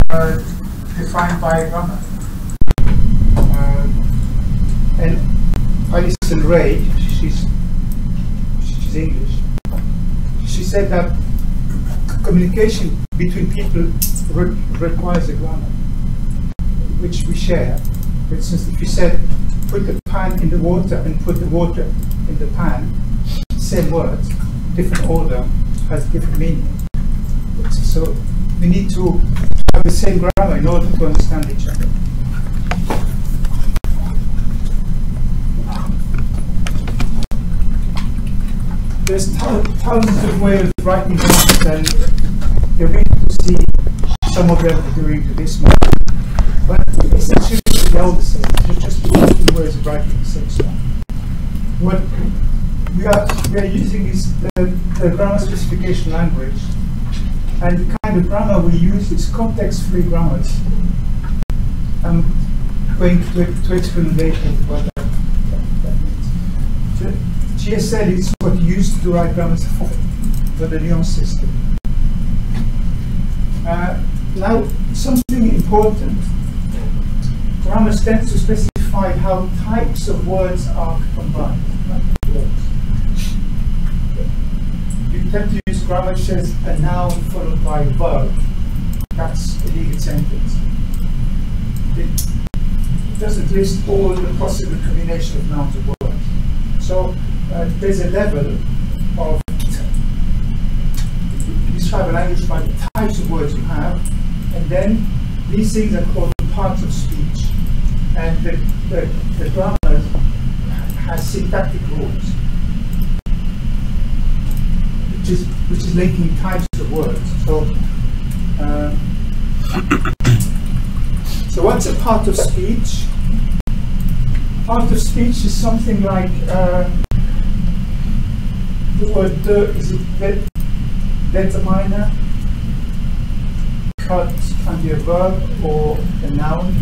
defined by grammar. And Alison Ray, she's English. She said that communication between people requires a grammar, which we share. For instance, if you said put the pan in the water and put the water in the pan, same words, different order, has different meaning. So we need to have the same grammar in order to understand each other. There's thousands of ways of writing grammars, and you're going to see some of them during this month. But essentially, they're all the same. They're just different ways of writing the same stuff. What we are using is the grammar specification language, and the kind of grammar we use is context-free grammars. I'm going to explain later what that means. GSL is what used to write grammars for the nuance system. Now, something important. Grammars tend to specify how types of words are combined. You tend to use grammar which says a noun followed by a verb. That's a legal sentence. It doesn't list all the possible combination of nouns or words. So there's a level of describe a language by the types of words you have, and then these things are called parts of speech. And the grammar has syntactic rules, which is linking types of words. So what's a part of speech? Part of speech is something like the word is it determiner? Cut can be a verb or a noun.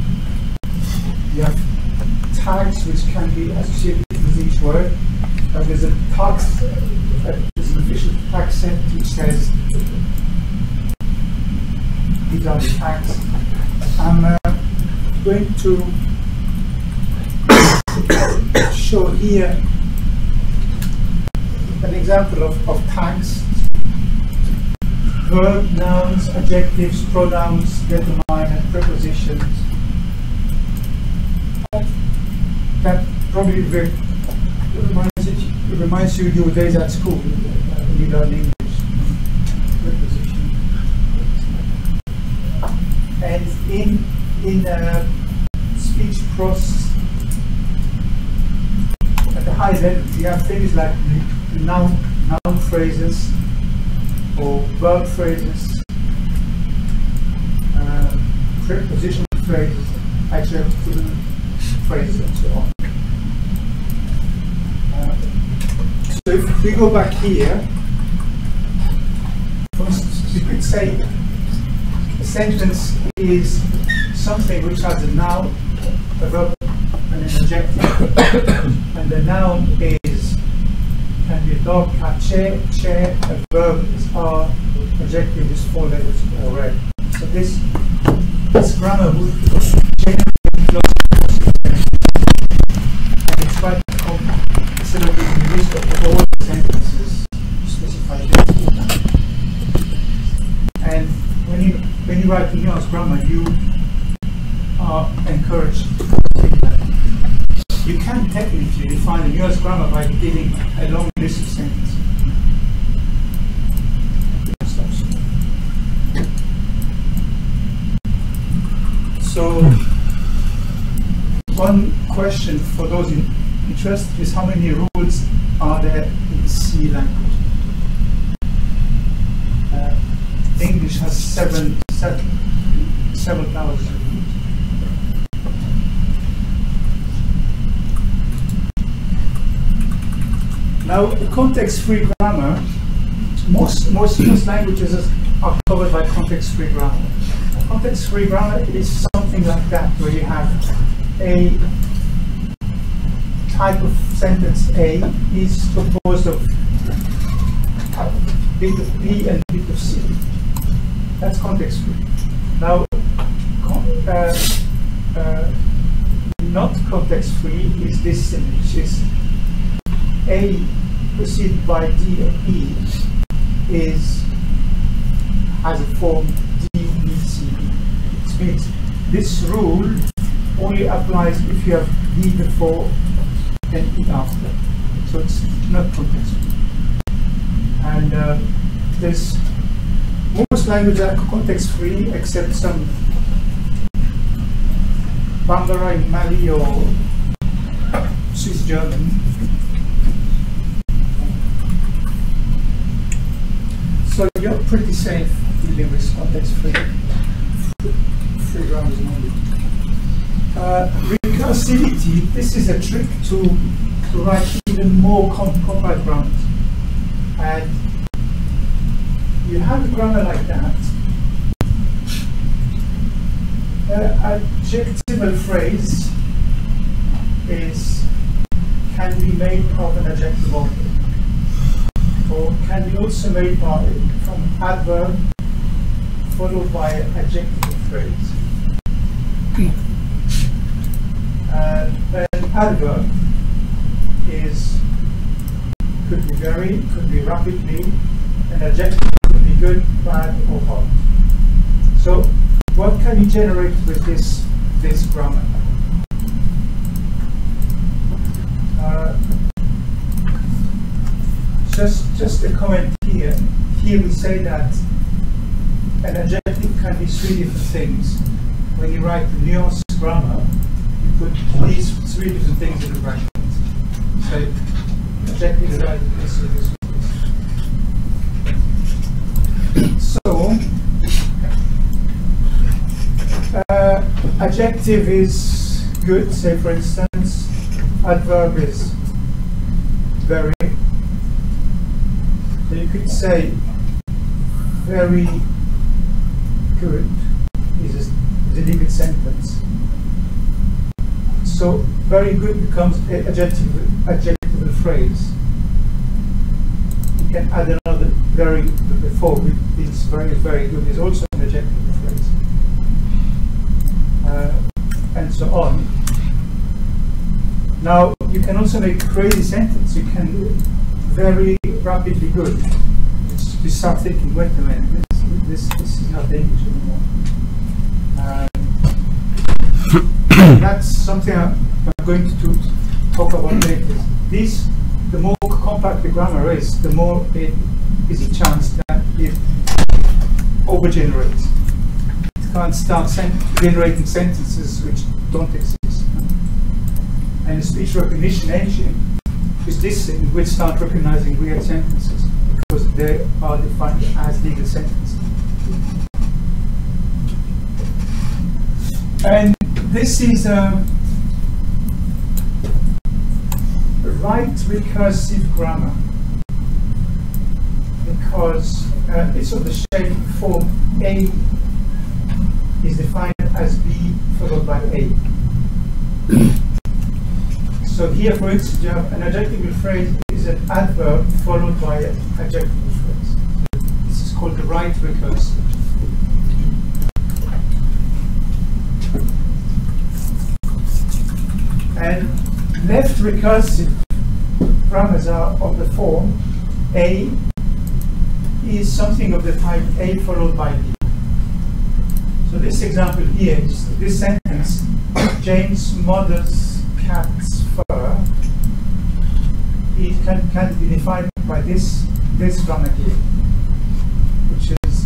You have tags which can be associated with each word. There's a tag, there's an official tag set which says these are the tags. I'm going to show here an example of tags. Verb, nouns, adjectives, pronouns, determiner, prepositions. That probably reminds you of your days at school when you learn English. Preposition. And in speech process, at the high level, you have things like noun phrases or verb phrases, preposition phrases, adjective phrases, and so on. So if we go back here, for instance, we could say a sentence is something which has a noun, a verb, and an adjective. And the noun can be a dog, cat, chair, a verb is are, adjective is 4 letters or red. So this grammar would generally close, and it's quite instead of using a list of all the sentences, you specify this. And when you write nuance grammar, you are encouraged to do that. You can technically define a nuance grammar by giving a long list of sentences. So, one question for those interested is how many rules are there in C language? English has several thousand rules. Now, context-free grammar, most languages are covered by context-free grammar. Context-free grammar is something like that, where you have a type of sentence A is composed of bit of B and bit of C. That's context-free. Now, not context-free is this thing, which is A preceded by D or E has a form D, B, C, D. It means this rule only applies if you have D before and E after. So it's not context-free. And there's most languages are context-free except some Bambara in Mali or Swiss German. So you're pretty safe dealing with context-free grammars only. Recursivity, this is a trick to write even more complex grammars. And you have a grammar like that. Adjectival phrase can be made of an adjective only, or can be also made from adverb followed by an adjective phrase. An adverb could be very, could be rapidly, an adjective could be good, bad, or hot. So what can you generate with this grammar? Just a comment here. Here we say that an adjective can be three different things. When you write the nuanced grammar, you put these three different things in the bracket. So adjective is like this. So adjective is good, say for instance, adverb is very. So you could say very good is a legal sentence. So very good becomes an adjectival phrase. You can add another very before it's very good is also an adjectival phrase. And so on. Now you can also make a crazy sentence. You can do very rapidly good. You start thinking, wait a minute, this is not English anymore. That's something I'm going to talk about later. The more compact the grammar is, the more it is a chance that it overgenerates. It can't start generating sentences which don't exist. And the speech recognition engine is this thing which start recognizing real sentences because they are defined as legal sentences. And this is a right recursive grammar because it's of the shape form A is defined as B followed by A. So here, for instance, you have an adjectival phrase is an adverb followed by an adjectival phrase. This is called the right recursive. And left recursive grammars are of the form A is something of the type A followed by B. So this example here is this sentence, James' mother's cat's fur, it can be defined by this grammar here, which is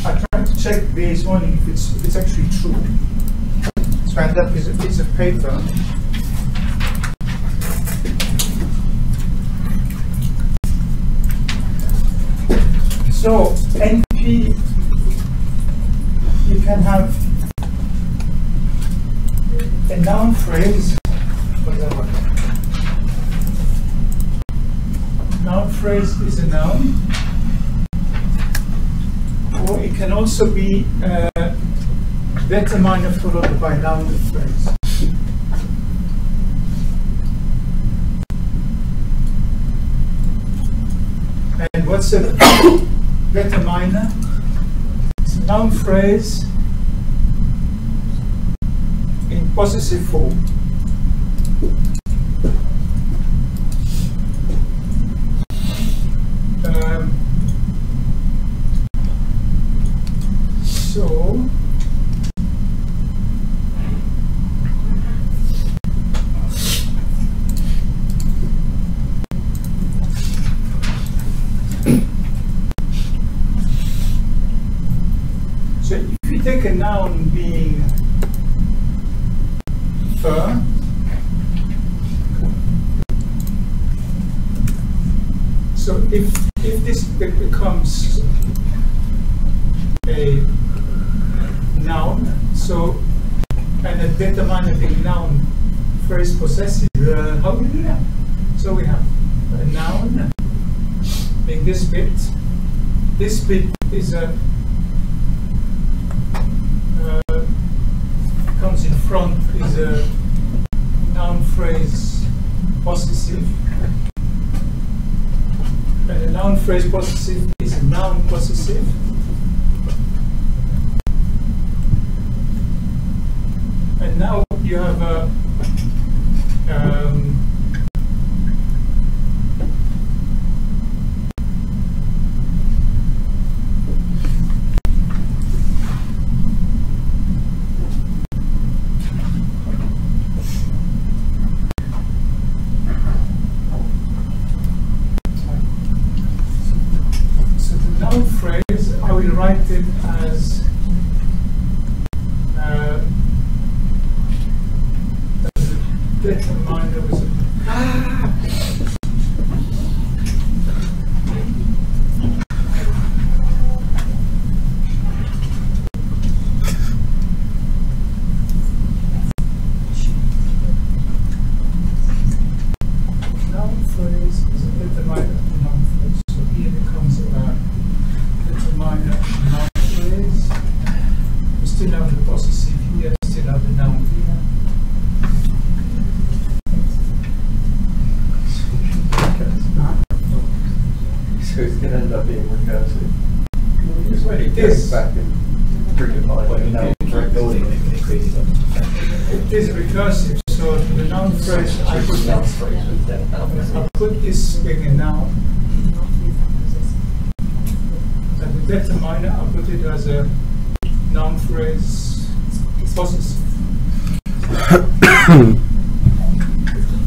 I tried to check this morning if it's actually true. So I ended up with a piece of paper. So NP, you can have a noun phrase, whatever. Noun phrase is a noun, or it can also be determiner followed by noun phrase. And what's a determiner? noun phrase in possessive form. So if you take a noun being fur, so if this becomes a noun, so and a determining noun phrase possessive, how do we do that? So we have a noun being this bit. This bit is a comes in front is a noun phrase possessive, and a noun phrase possessive is a noun possessive. And now you have a phrase, I will write it as a determiner with a noun phrase is a determiner of noun phrase. So here becomes a determiner noun phrase. We still have the possessive here, still have the noun here. So it's going to end up being recursive. It is. Back and It is recursive, so the noun phrase, I put this being a noun, and the determiner, I put it as a noun phrase possessive.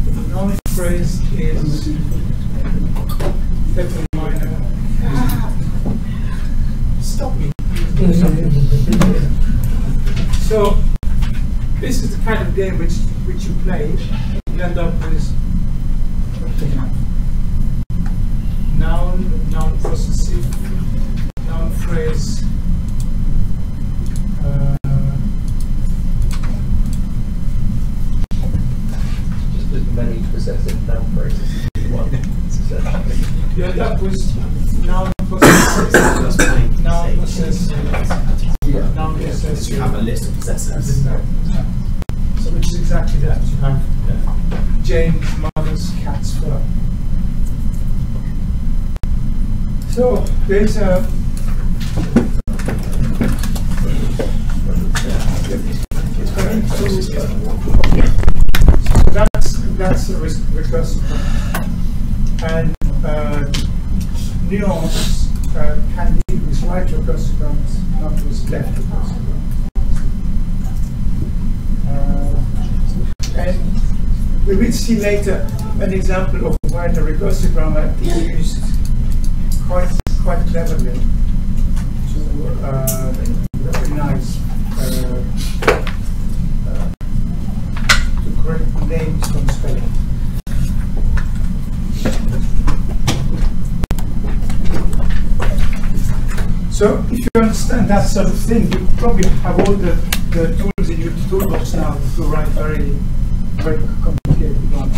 The noun phrase is determiner. Stop me. So this is the kind of game which you play. You end up with what do you have? Noun possessive, noun phrase. Just as many possessive noun phrases as you want. You end up with noun possessive, noun possessive. Noun possessive. You have a list of possessors. So which is exactly that. You have Jane's mother's cat's fur. So there's a that's a recursive, and nuance can deal with right recursive grammars, not with left recursive grammars. And we will see later an example of where the recursive grammar is used quite cleverly to recognize to correct names from spelling. So if you understand that sort of thing, you probably have all the tools in your toolbox now to write very complicated ones.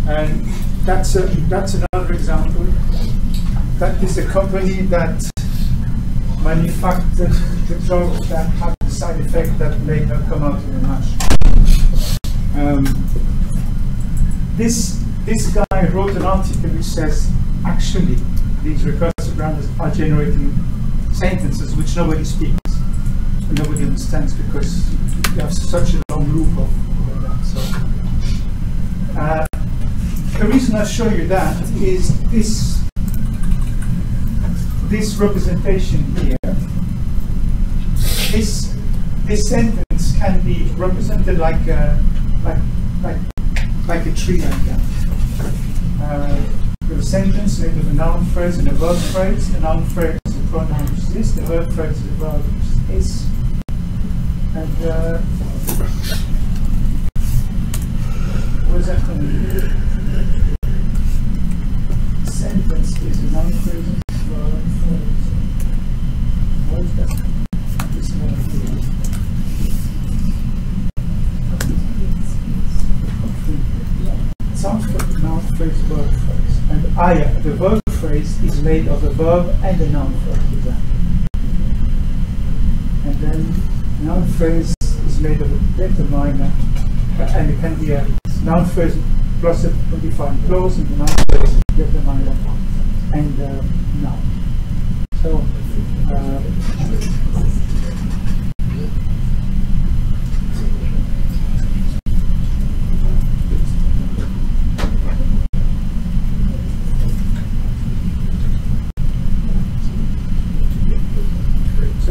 And that's another example. That is a company that manufactured the drug that had the side effect that made her come out in a rash. This guy wrote an article which says, actually, these recursive grammars are generating sentences which nobody speaks and nobody understands because you have such a long loop of that. So, the reason I show you that is this representation here. This sentence can be represented like a tree like that. The sentence made of a noun phrase and a verb phrase. The noun phrase is the pronoun which is this, the verb phrase is the verb which is this. And what is that going to do? Sentence is a noun phrase, verb phrase. What is that? This one here. Sounds like noun phrase, verb phrase. And the verb phrase is made of a verb and a noun phrase. And then the noun phrase is made of a determiner, and it can be a noun phrase plus a defined clause, and the noun phrase is determiner and noun. So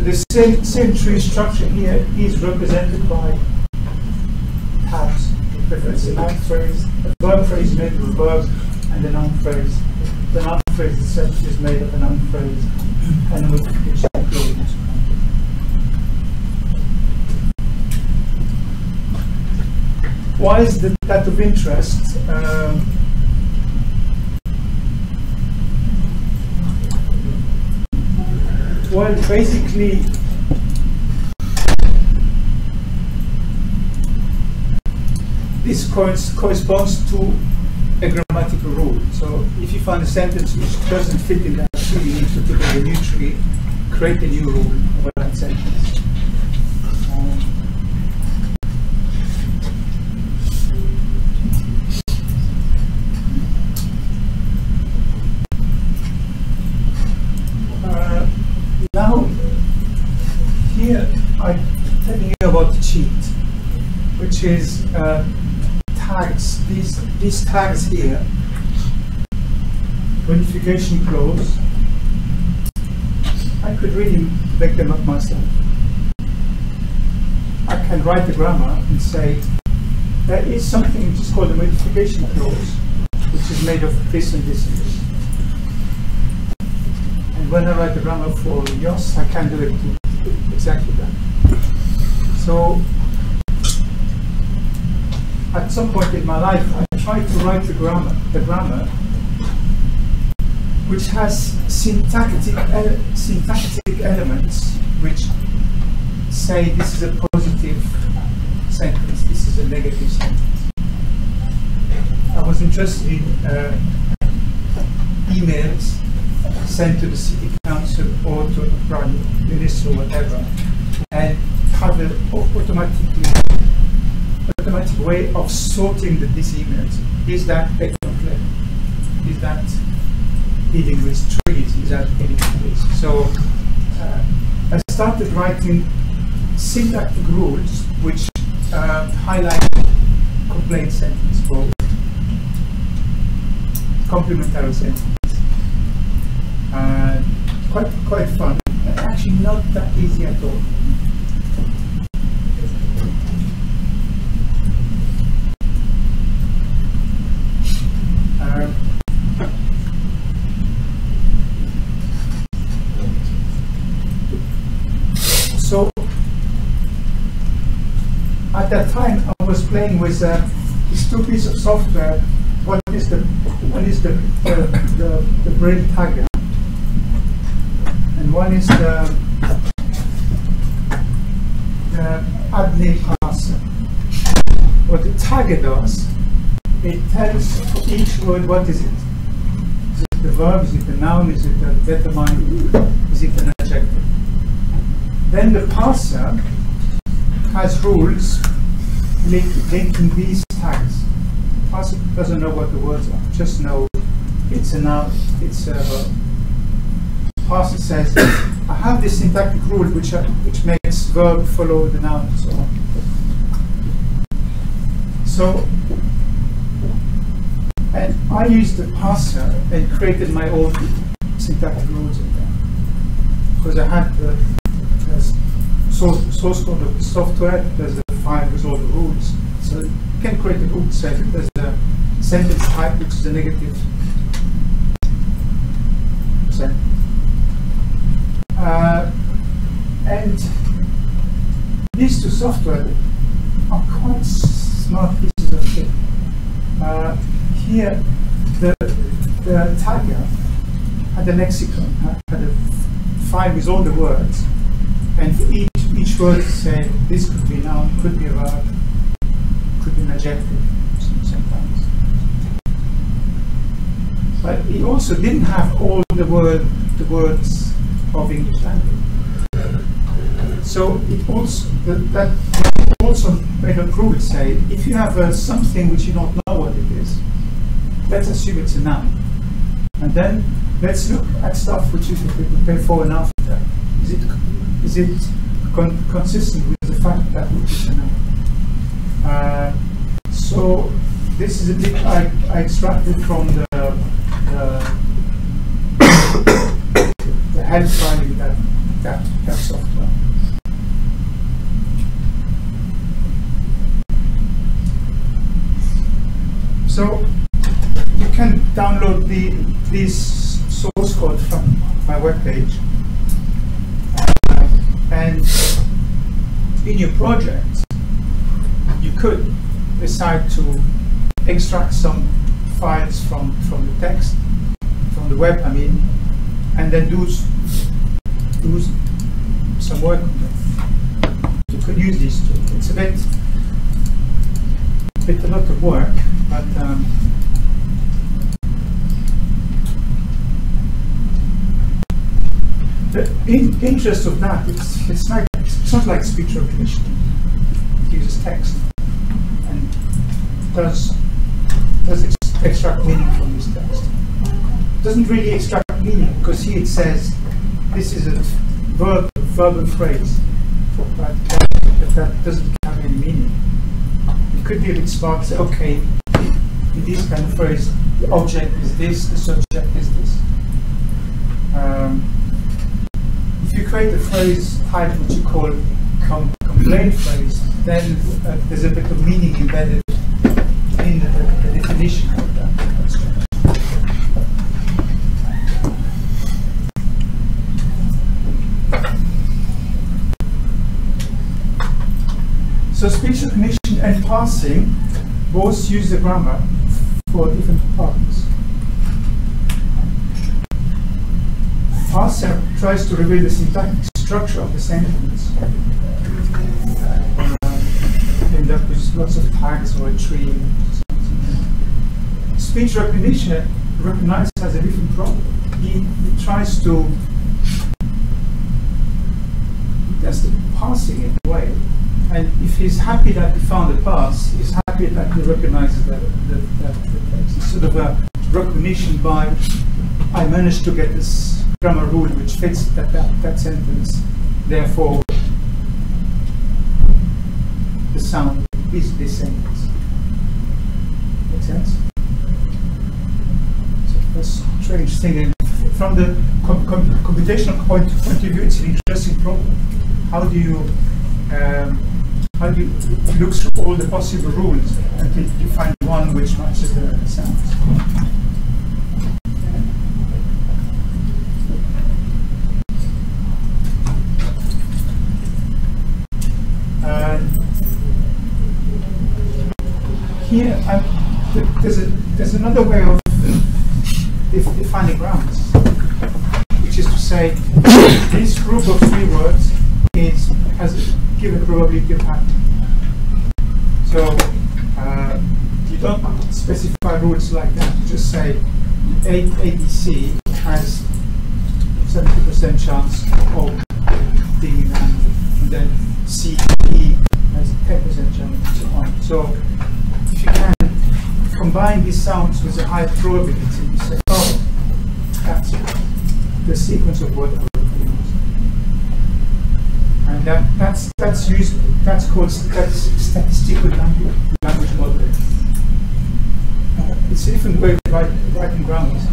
the same tree structure here is represented by tabs. It's a noun phrase, a verb phrase is made of a verb and a noun phrase. The noun phrase itself is made of a noun phrase and a multiplication clause. Why is that of interest? Well, basically, this corresponds to a grammatical rule. So if you find a sentence which doesn't fit in that tree, you need to put in a new tree, create a new rule for that sentence. Now, here I'm telling you about the cheat, which is tags. These tags here, verification clause. I could really make them up myself. I can write the grammar and say there is something which is called a modification clause, which is made of this and this and this. When I write the grammar for YOS, I can do it exactly that. So, at some point in my life, I tried to write the grammar, which has syntactic elements which say this is a positive sentence, this is a negative sentence. I was interested in emails sent to the city council or to the prime minister or whatever, and have an automatic way of sorting these emails. Is that technically? Is that dealing with trees? Is that dealing with this? So I started writing syntactic rules which highlight complaint sentence or complementary sentence. Quite fun, and actually not that easy at all. So at that time, I was playing with these two pieces of software. One is the braille tagger. And one is the add name parser. What the tagger does, it tells for each word what is it. Is it the verb, is it the noun, is it a determiner, is it an adjective? Then the parser has rules linking these tags. The parser doesn't know what the words are, just know it's a noun, it's a verb. parser says, I have this syntactic rule which makes verb follow the noun and so on. So, and I used the parser and created my own syntactic rules in there. Because I had the source code of the software, there's a file with all the rules. So you can create a rule set. There's a sentence type which is a negative sentence. And these two software are quite smart pieces of kit. Here, the tagger had a lexicon, had a file with all the words, and for each word say this could be a noun, could be a verb, could be an adjective sometimes. But it also didn't have all the words of English language. So it also that also made a rule say if you have something which you don't know what it is, let's assume it's a noun, and then let's look at stuff which is before and after. Is it consistent with the fact that it is a noun? So this is a bit I extracted from the help file in that software. So you can download this source code from my webpage, and in your project you could decide to extract some files from the text, from the web, I mean, and then do some work on them. You could use these two. It's a lot of work, but the interest of that, it's not like speech recognition. It uses text and does extract meaning from this text. It doesn't really extract meaning because here it says this is a verbal phrase, but that doesn't have any meaning. It could be a bit smart to say, okay, in this kind of phrase, the object is this, the subject is this. If you create a phrase type which you call complaint phrase, then there's a bit of meaning embedded in the definition of that. So speech recognition and parsing both use the grammar for different purposes. Parser tries to reveal the syntactic structure of the sentence. End up with lots of tags or a tree or something. Speech recognition recognizes as a different problem. He tries to, that's the parsing in a way. And if he's happy that he found a pass, he's happy that he recognizes that text. It's sort of a recognition by, I managed to get this grammar rule which fits that sentence, therefore the sound is this sentence. Make sense? So that's a strange thing. And from the computational point of view, it's an interesting problem. How do you look through all the possible rules until you find one which matches the sounds? Here, there's another way of defining grounds, which is to say this group of three words has a given probability of happening. So you don't specify rules like that. You just say ABC has 70% chance of being an animal, and then CE has 10% chance, and so on. So if you can combine these sounds with a high probability, you say, oh, that's it. the sequence of word correctness. And that's called statistical language modeling. It's a different way of writing grammars.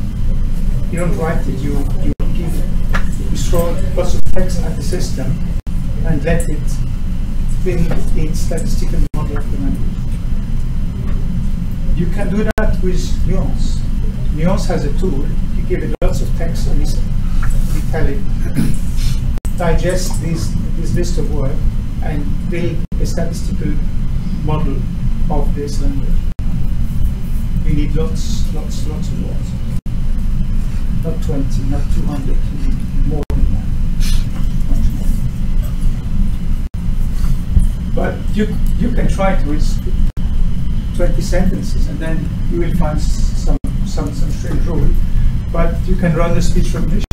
You don't write it, you throw lots of text at the system and let it build its statistical model of the language. You can do that with Nuance. Nuance has a tool. You give it lots of text and you tell it, digest this list of words and build a statistical model of this language. You need lots of words. Not 20, not 200, you need more than that. Much more. But you can try it with 20 sentences and then you will find some strange rule. But you can run a speech recognition.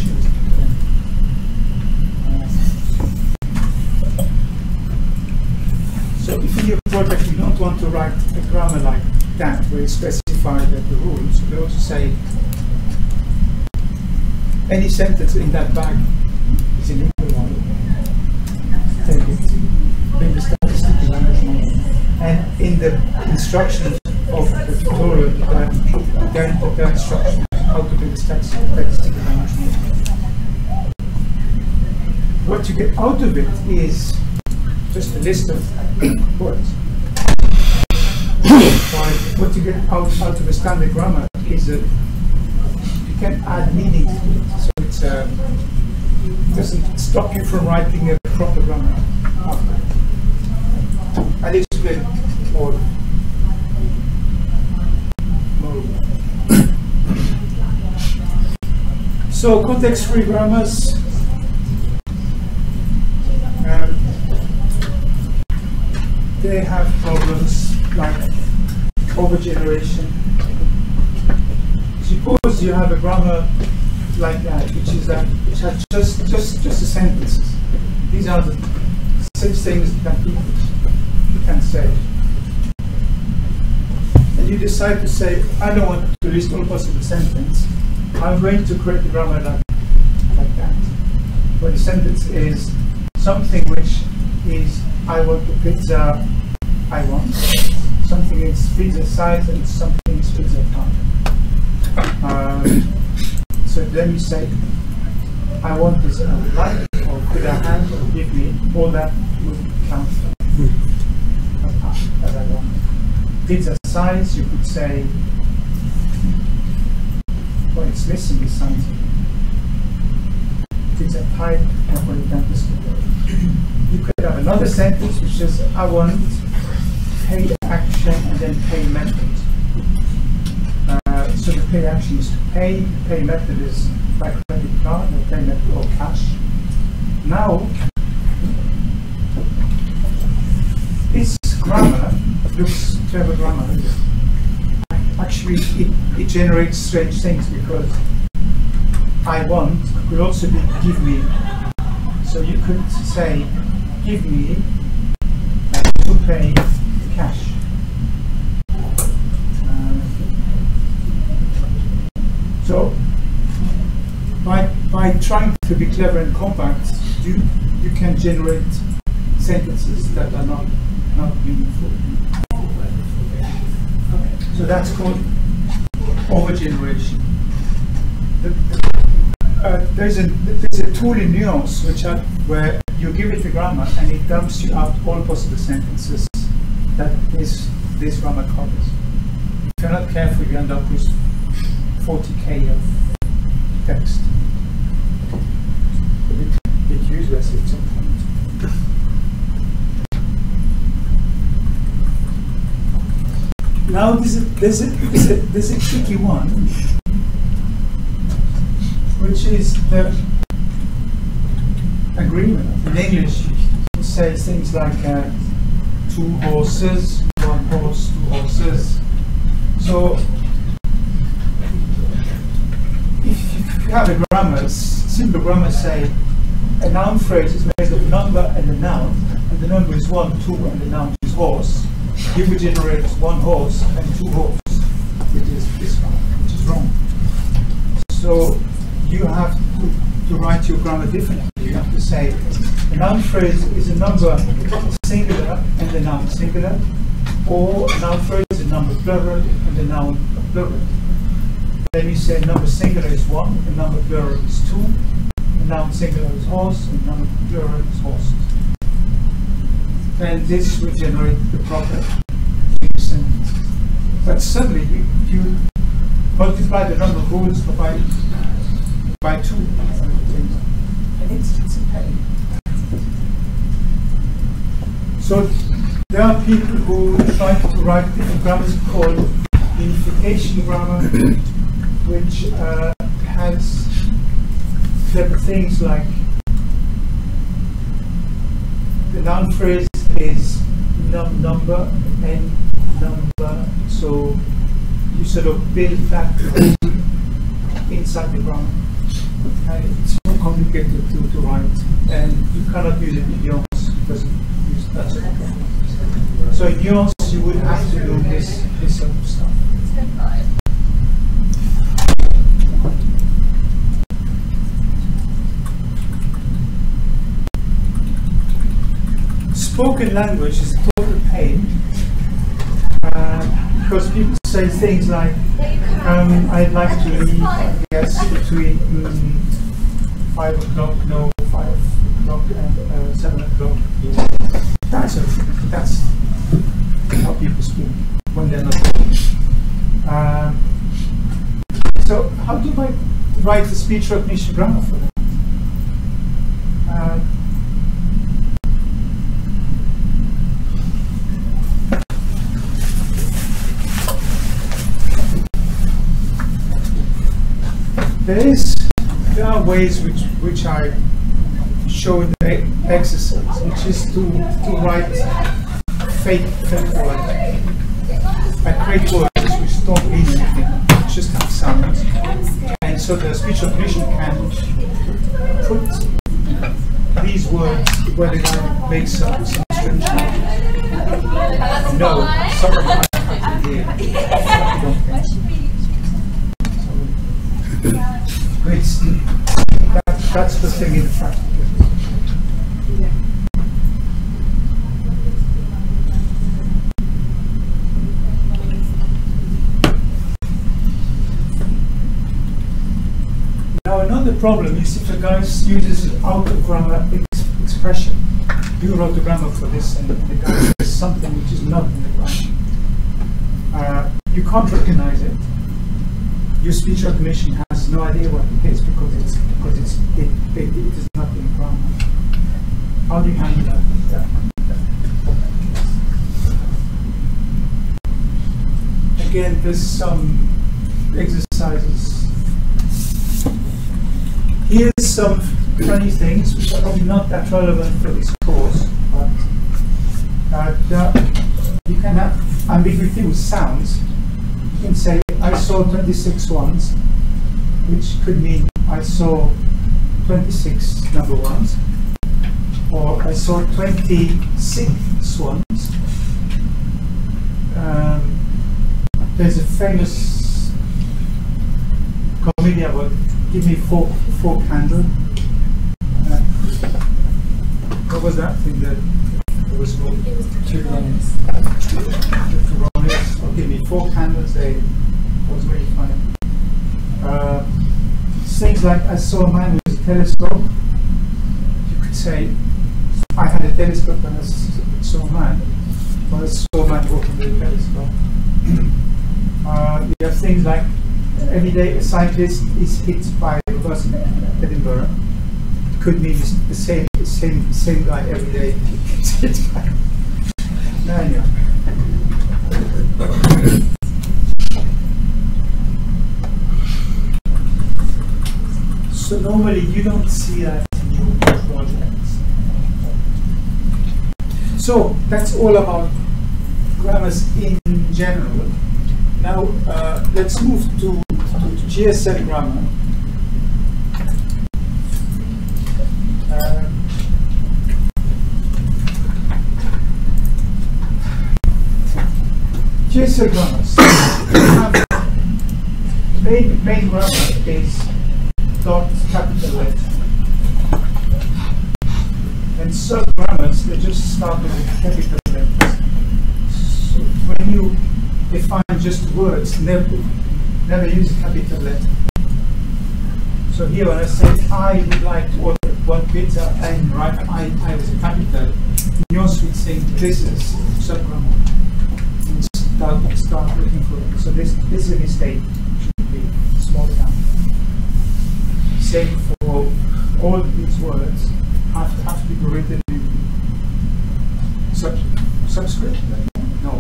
So if in your project you don't want to write a grammar like that, where you specify the rules, you also say any sentence in that bag is an equal one. Take it, build a statistical language model. And in the instructions of the tutorial, there are instructions how to build a statistical language model. What you get out of it is just a list of words. What you get out of a standard grammar is that you can add meaning to it. So it doesn't stop you from writing a proper grammar. I'll explain more. So context-free grammars. They have problems like overgeneration. Suppose you have a grammar like that, which has just the sentences. These are the same things that people can say. And you decide to say, I don't want to list all possible sentences. I'm going to create a grammar like that, where the sentence is something which is I want the pizza I want. Something is pizza size and something is pizza time. So then you say, I want this, I would like, or could I have, or give me, all that would count as I want. Pizza size, you could say, well, it's missing is something. Pizza type, what you can discover. You could have another sentence which says, I want pay action and then pay method. So the pay action is to pay, the pay method is by credit card, or pay method or cash. Now, this grammar looks clever grammar. Actually, it generates strange things because I want could also be give me. So you could say, give me to pay cash. So by trying to be clever and compact, you can generate sentences that are not meaningful. So that's called overgeneration. There's a tool in Nuance where you give it a grammar and it dumps you out all possible sentences that this grammar covers. If you're not careful, you end up with 40K of text. A bit useless at some point. Now there's a tricky one, which is the agreement. In English, you say things like 2 horses, 1 horse, 2 horses. So if you have a grammar, simple grammar say a noun phrase is made of a number and a noun, and the number is 1, 2, and the noun is horse. You would generate 1 horse and 2 horse, which is this one, which is wrong. So you have to grammar differently. You have to say a noun phrase is a number singular and the noun singular, or a noun phrase is a number plural and the noun plural. Then you say a number singular is 1, a number plural is 2, a noun singular is horse, and a number plural is horses. And this will generate the proper sentence. But suddenly you multiply the number of rules by 2, and it's a pain. So there are people who try to write different grammars called unification grammar, which has clever things like the noun phrase is number and number, so you sort of build that inside the grammar. And it's more complicated to write, and you cannot use it in nuance because it uses that sort of grammar. So in nuance you would have to do this sort of stuff. Spoken language is a total pain because people say things like, I'd like to leave, I guess, between 5 o'clock, no, 5 o'clock and 7 o'clock. That's how people speak when they're not talking. So how do I write the speech recognition grammar for that? There are ways which I show in the exercise, which is to write fake words. I create words which don't mean anything, just have sounds, and so the speech recognition can put these words where they can make some strange noises. No, some of them I can hear. That's the thing in practice. Now another problem is if a guy uses an out of grammar expression. You wrote the grammar for this and the guy says something which is not in the grammar. You can't recognize it. Your speech recognition has no idea what it is because it is not in grammar. How do you handle that? Again, there's some exercises. Here's some funny things which are probably not that relevant for this course, but you can have ambiguity with sounds. You can say, I saw 26 ones, which could mean I saw 26 number ones, or I saw 26 swans. There's a famous comedy about give me four candles. What was that thing that was wrong? Or give me 4 candles. That was very funny. Things like I saw a man with a telescope. You could say I had a telescope and I saw a man. Or I saw a man walking with a telescope. You have things like every day a cyclist is hit by a bus in Edinburgh. It could mean the same guy every day gets hit by. Anyway. So normally you don't see that in your projects. So that's all about grammars in general. Now let's move to GSL grammar. GSL grammars. Main grammar is dot capital letter. And sub-grammars, they just start with capital letters. So when you define just words, never use a capital letter. So here when I say I would like to order one pizza and write I with a capital, Nuance would say this is sub-grammar. Start looking for it. So this is a mistake. Should be small town. Same for all these words have to be written in subscript. No,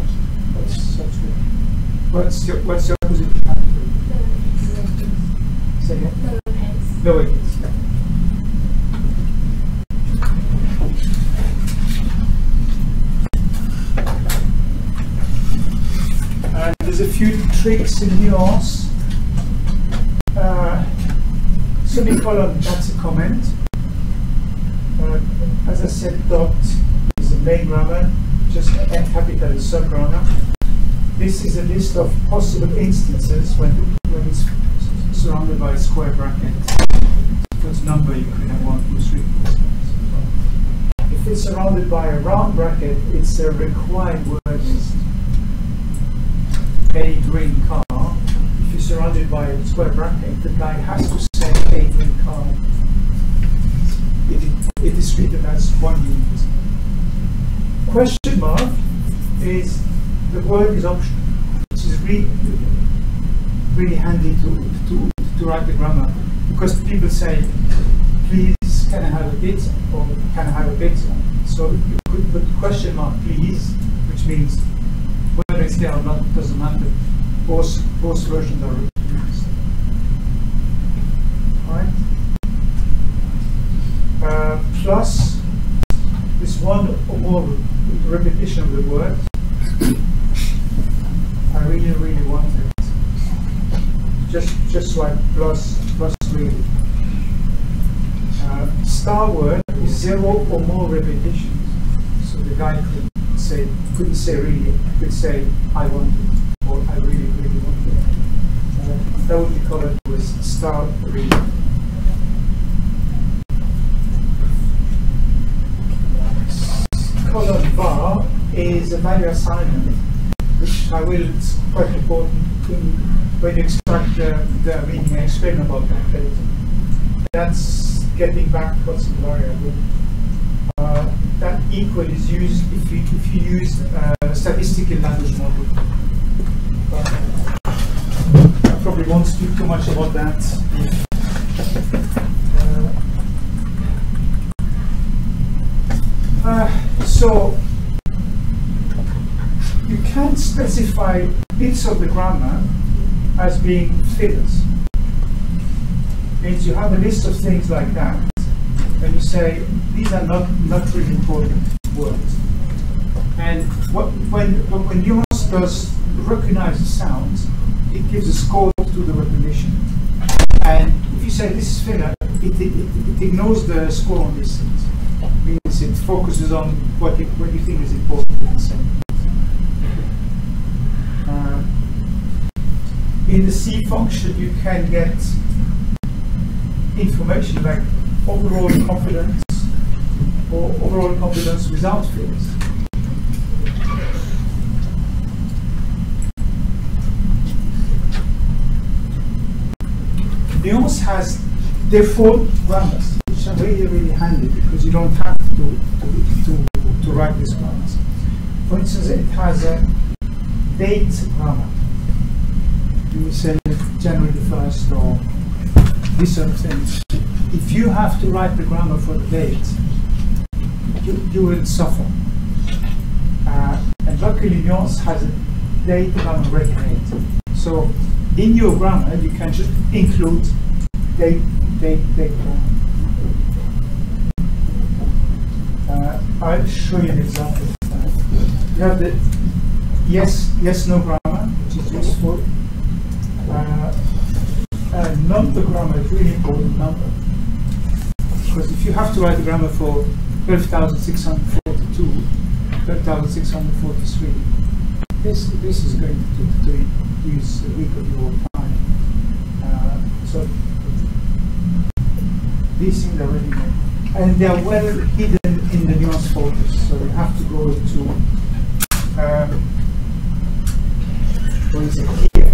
what's subscript? What's the opposite of capital? Say again. Lowercase. And there's a few tricks in Nuance. Semicolon, that's a comment. As I said, dot is the main grammar, just N capital is sub-grammar. This is a list of possible instances when it's surrounded by a square bracket. First number you could have 1, 2, 3. If it's surrounded by a round bracket, it's a required word list. A green car. If you're surrounded by a square bracket, the guy has to say a green car. It is treated as one unit. Question mark is the word is optional, which is really handy to write the grammar, because people say, please can I have a pizza, or can I have a pizza? So you could put question mark please, which means whether it's there or not doesn't matter. Both versions are used. Alright? Plus this one or more repetition of the word. I really want it. Just like plus really. Star word is 0 or more repetitions. So the guy couldn't say really, could say I want it, or I really want it. That would be covered with star really. Column bar is a value assignment, which I will, it's quite important when you extract the meaning and explain about that later. That's getting back to what's the variable. That equal is used if you use a statistical language model. I probably won't speak too much about that. So you can specify bits of the grammar as being fillers. Means you have a list of things like that, and you say these are not really important words. And when Nuance does recognize the sounds, it gives a score to the recognition. And if you say this is filler, it ignores the score on these things. Means it focuses on what you think is important in the sentence. In the C function, you can get information like overall confidence or overall confidence without fillers. Nuance has default grammars, which are really handy because you don't have to write these grammars. For instance, it has a date grammar. You will say January the 1st or this sort of thing. If you have to write the grammar for the date, you will suffer. And luckily Nuance has a date grammar ready made. So in your grammar you can just include date grammar. I'll show you an example of that. You have the yes no grammar, which is useful. Number grammar is really important number, because if you have to write a grammar for 12,642, 12,643, this is going to use a week of your time. So these things are really made. and they are well hidden in the nuance folders. So you have to go to what is it here?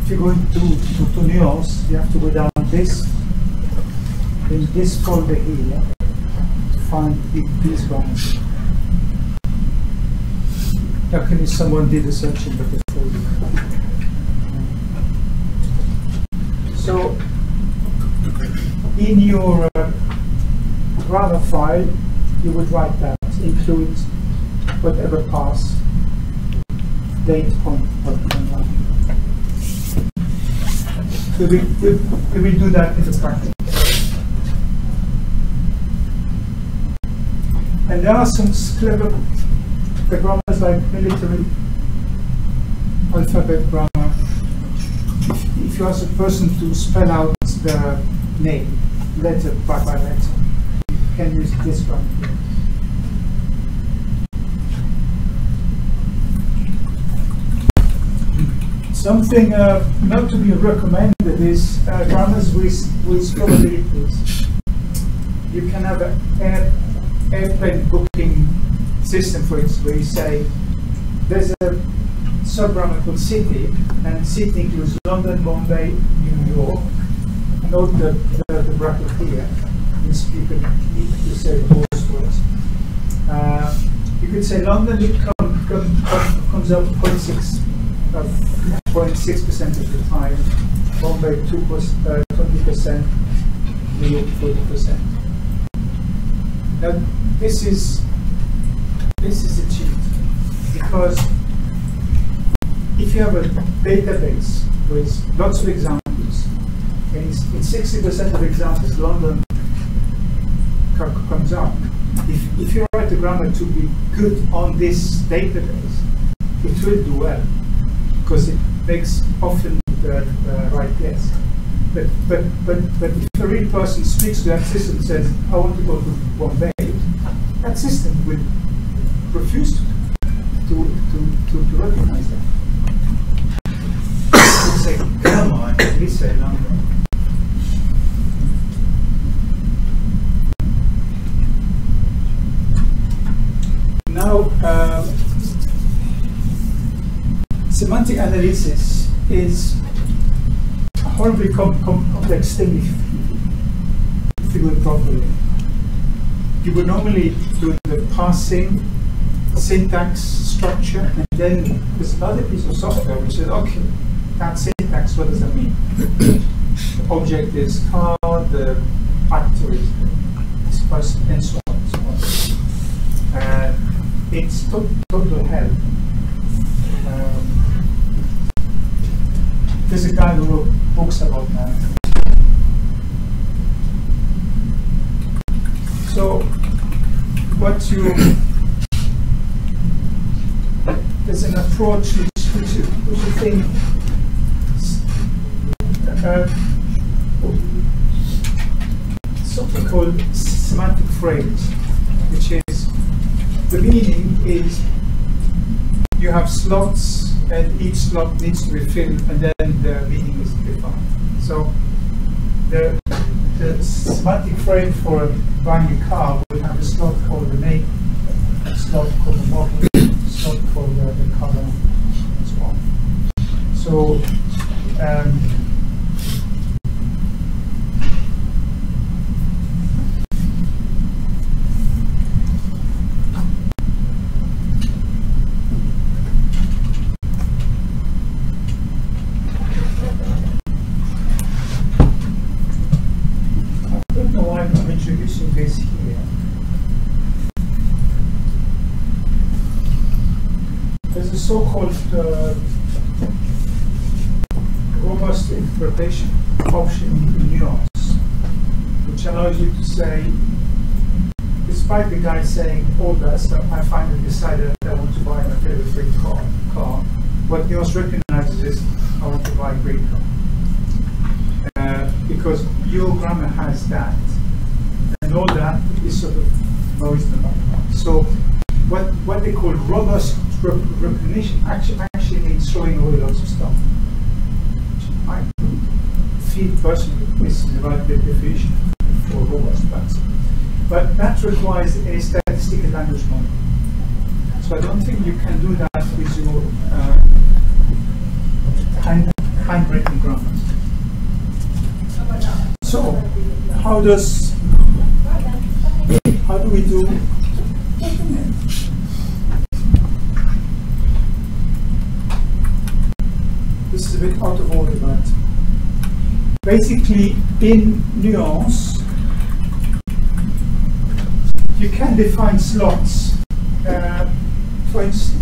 If you go to nuance, you have to go down this in this folder here to find these grammars. Luckily, someone did a searching but they folded. So in your grammar file, you would write that, include whatever pass, date, point, line. We will do that in the practice. And there are some clever grammars like military alphabet grammar. If you ask a person to spell out the name, letter by letter, you can use this one here. Something not to be recommended is grammars with probabilities. You can have an airplane booking system, for instance, where you say there's a sub-grammar called city, and city includes London, Bombay, New York, and all the bracket here. You can say those words. You could say London comes up 0.6% of the time, Bombay 20%, New York 40%. Now this is a cheat, because if you have a database with lots of examples, and in 60% of examples London comes up, if you write the grammar to be good on this database, it will do well, because it makes often the right guess. But if a real person speaks to that system and says, I want to go to Bombay, that system will refuse to recognize that. It will say, come on, please say London. Now, semantic analysis is a horribly complex thing if you do it properly. You would normally do the parsing, syntax, structure, and then there's another piece of software which says, okay, that syntax, what does that mean? The object is car, the actor is this person, and so on and so on. It's total hell. There's a guy who wrote books about that. So, there's an approach which you think something called semantic phrase, which is the meaning is you have slots and each slot needs to be filled and then the meaning is defined. So the semantic frame for buying a car would have a slot called the make, a slot called the model, a slot called the color, and so on. So introducing this here. There's a so-called robust interpretation option in nuance, which allows you to say, despite the guy saying all that stuff, I finally decided that I want to buy my favorite green car. What nuance recognizes is, I want to buy a green car. Because your grammar has that. And all that is sort of noise in the background. So what they call robust recognition actually means throwing away lots of stuff. I feel personally this is the right definition for robust, but But that requires a statistical language model. So I don't think you can do that with your handwritten grammars. So how do we do? This is a bit out of order, but basically in nuance, you can define slots. For instance,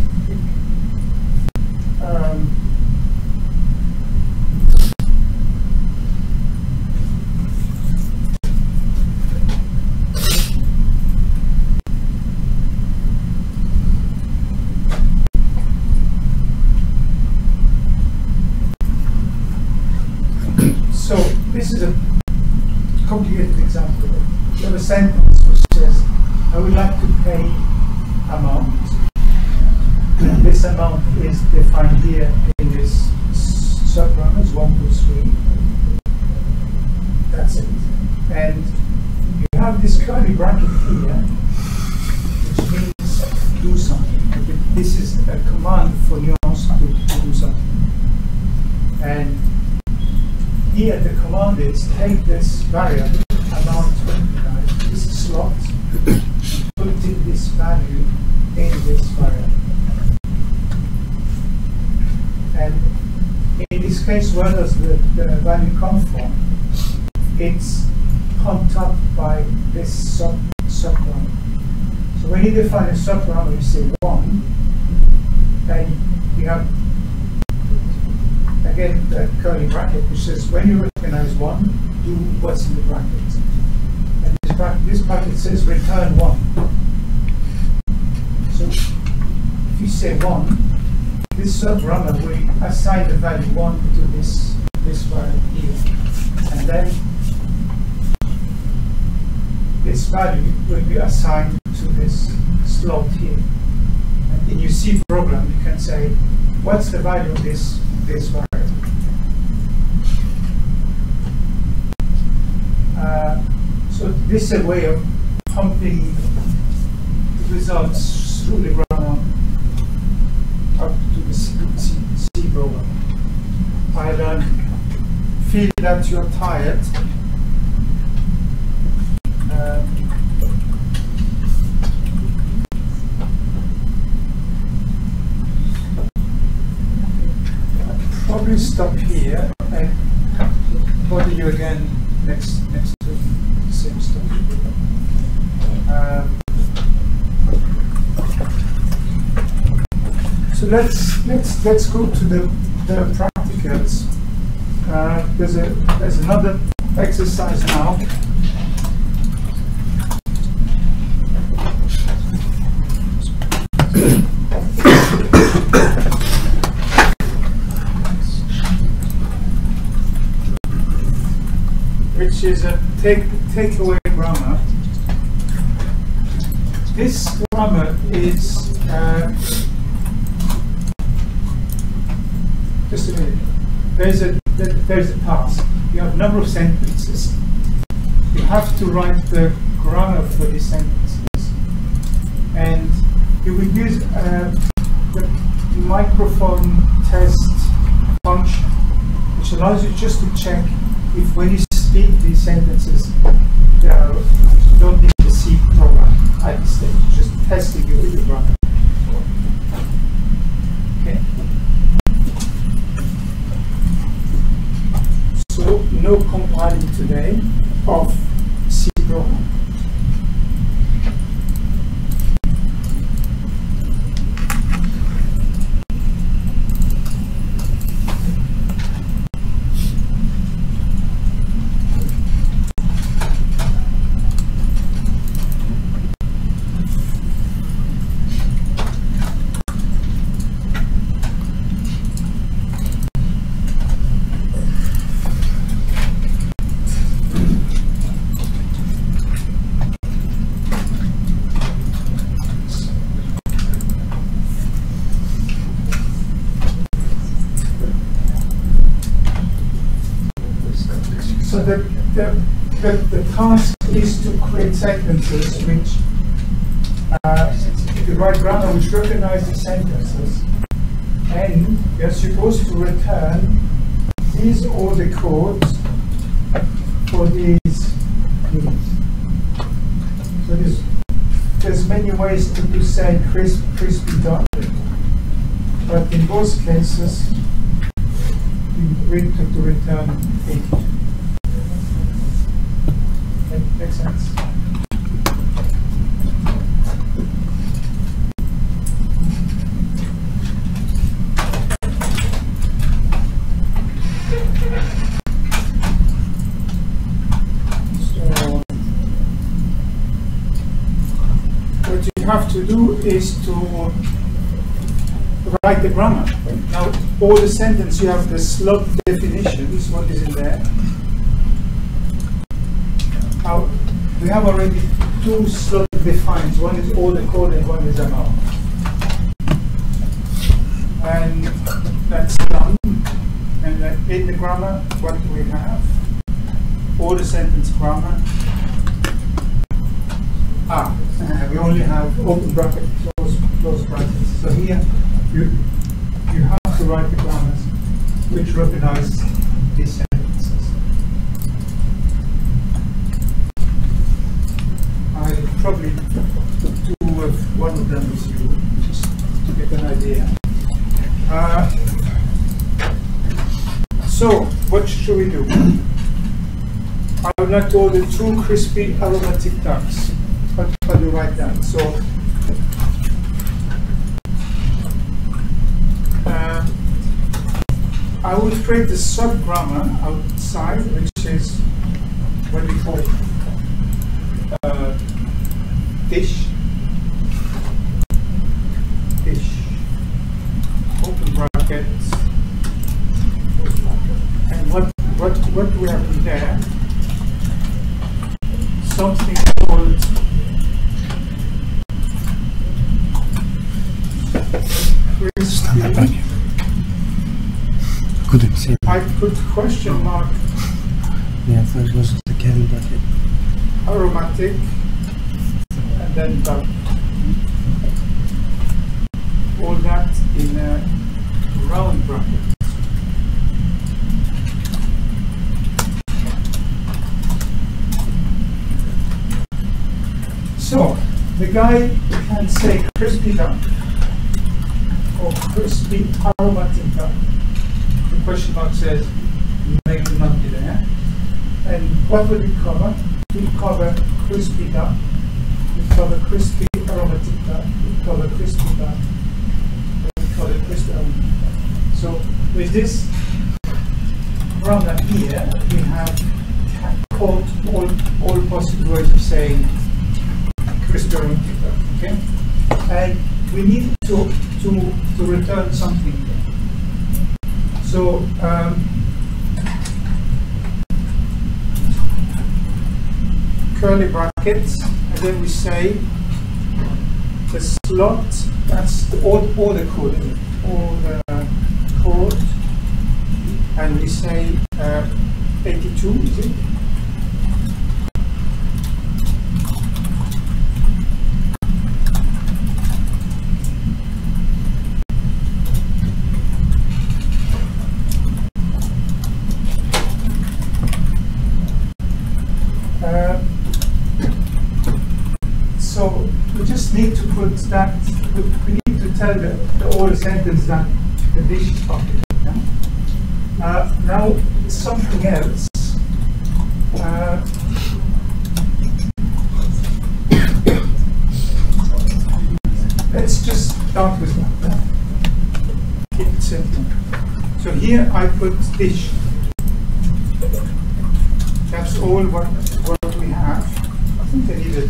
so this is a complicated example. You have a sentence which says, I would like to pay amount. This amount is defined here in this subparameters 1, 2, 3. That's it. And you have this curly bracket here, which means do something. This is a command for nuance to do something. And here the command is take this variable amount 29, this slot, put in this value in this variable. And in this case, where does the value come from? It's pumped up by this subparameter. So when you define a subparameter, you say 1, and you have again the curly bracket which says when you recognize 1, do what's in the bracket. And this bracket says return 1. So if you say 1, this subparameter will assign the value 1 to this variable here. And then this value will be assigned to this slot here. And in your C program, you can say, what's the value of this variable? So this is a way of pumping the results through the grammar up to the C program. I feel that you're tired. I'll probably stop here and bother you again next to the same stuff. So let's go to the practicals. There's another exercise now. Which is a takeaway grammar. This grammar is just a minute. There's a task. You have a number of sentences. You have to write the grammar for these sentences, and you will use the microphone test function, which allows you just to check if when you speak these sentences, you don't need the C program at this stage, just testing you with the grammar. Okay. So no compiling today of C program. So the the task is to create sentences which, if you write grammar which recognize the sentences, and you're supposed to return these are the codes for these needs. So there's many ways to say crispy dot, but in both cases we need to return 82. Makes sense? What you have to do is to write the grammar. Now, all the sentence you have the slot definitions, what is in there. Now, we have already two slot defines. One is all the code and one is amount. And that's done. And in the grammar, what do we have? All the sentence grammar. We only have open bracket, close brackets. So here you have to write the grammars which recognize these sentences. I probably do one of them with you just to get an idea. So what should we do? I would like to order 2 crispy aromatic ducks. How do you write that? So I would create the sub-grammar outside, which is what we call dish, open brackets, and what do we have in there? Something called crispy. Couldn't see. I put question mark. Yeah, first was the Kevin bracket. Aromatic, and then duck. All that in a round bracket. So the guy can say crispy duck or crispy aromatic duck. The question mark says make the not be there. And what will we cover? We cover crispy duck, we cover crispy aromatic duck, we cover crispy duck, we cover crispy aromatic duck. So with this grammar here, we have called all possible ways of saying crispy aromatic duck, okay? And we need to return something. So curly brackets, and then we say the slot, that's all the code, and we say 82, is it? So we just need to put that, we need to tell the old sentence that the dish is pocket. Yeah? Now something else. Let's just start with that. Keep it simple. So here I put dish. That's all what we have. I think I need a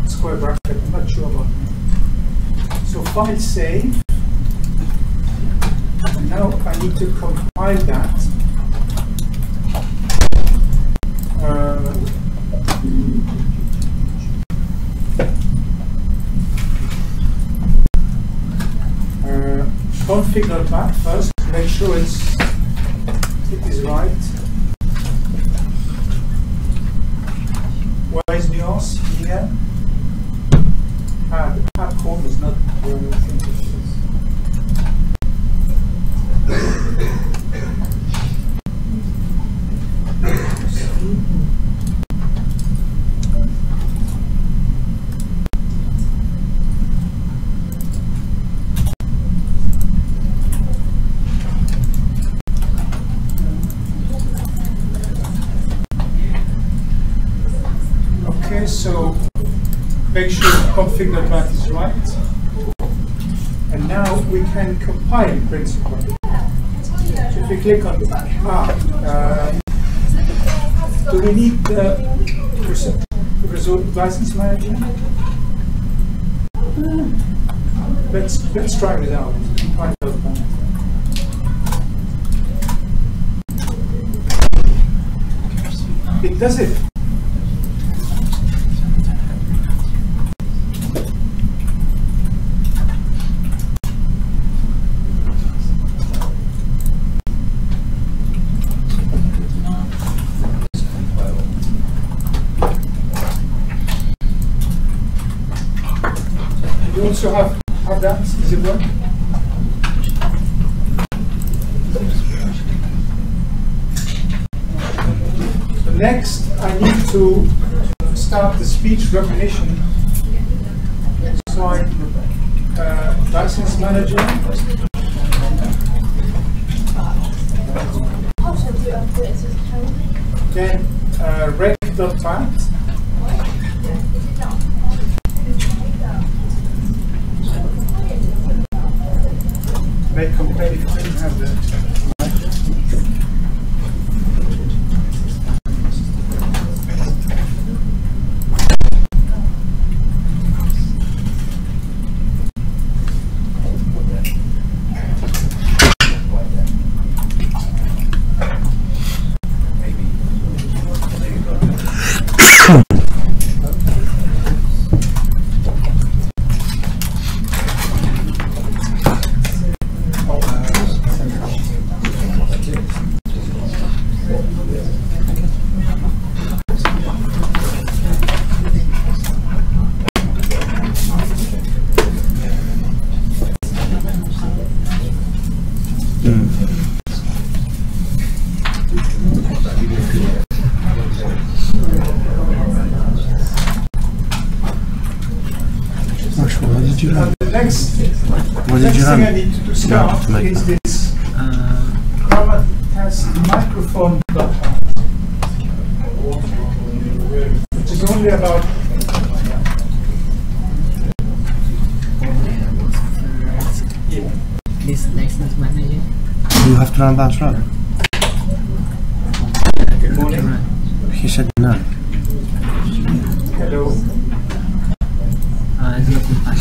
square bracket, I'm not sure about that. So file save. And now I need to compile that. Configure that first, make sure it is right. wise nuance here. The part code is not where we think it is. Okay, so make sure configure that is right. And now we can compile in principle. So if we click on do we need the result license manager? Let's try it out. Compile that. It does it. You also have that. Does it work? So next, I need to start the speech recognition inside license manager. Then rec.path. Make complete if I didn't have that. What did you thing run? I need to start is this has microphone button, which is only about This license manager. You have to run bounce run. Good morning. He said no. Hello. It's not fine.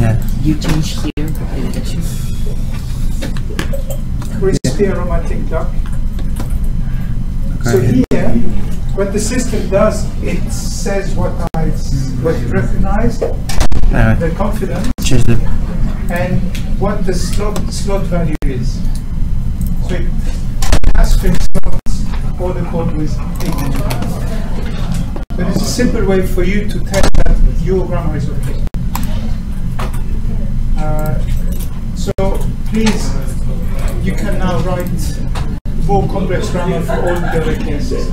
Yeah. You change here the direction. Crispy aromatic duck. Okay. So here, what the system does, it says what it recognized, the confidence, Change the. and what the slot value is. So it has fixed slots, or the code with 8. But it's a simple way for you to tell that your grammar is okay. So please, you can now write more complex grammar for all the other cases.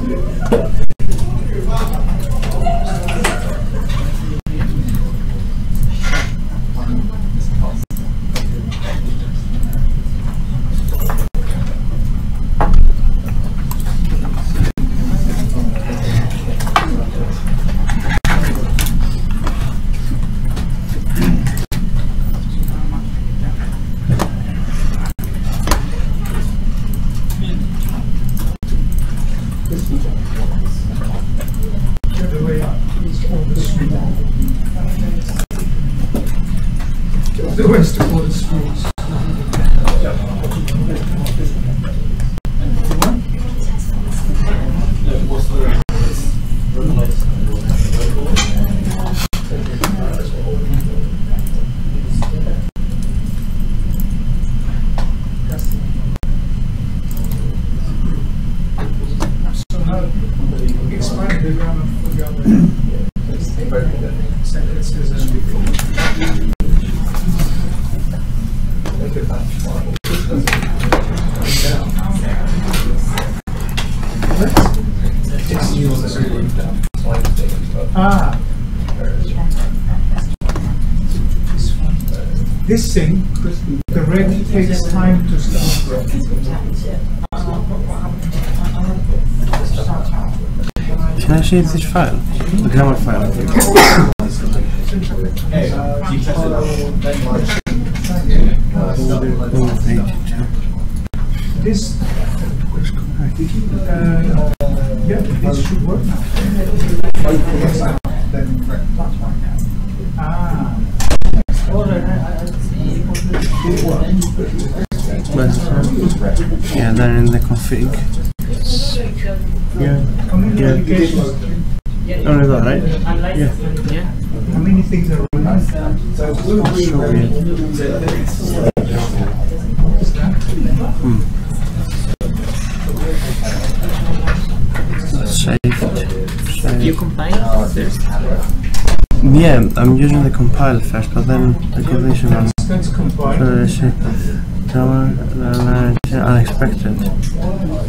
The rest of all the schools. So now expand the grammar for the other. this thing, the red takes time to start. Can I see this file? The grammar file. This, yeah, this should work now. Yeah, they're in the config. Yeah. Only that, right? Yeah. Yeah. How many things are running? So weird. Saved. You compile first. Yeah, I'm using the compile first, but then the completion runs. Let's compile. So let's see. Unexpected.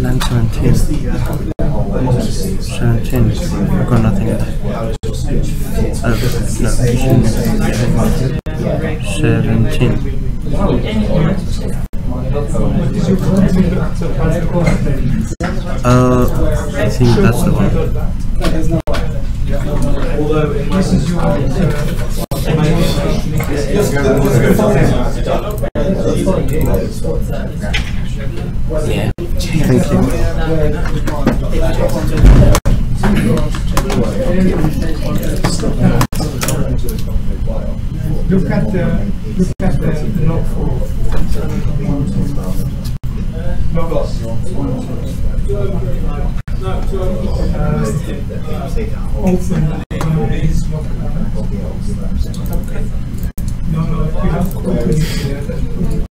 Line 17. 17. I've got nothing in there. Oh, no. 17. I think that's the one. This is your Yeah. Thank you. Look at the log for logos. Open is not. No, you have to open it.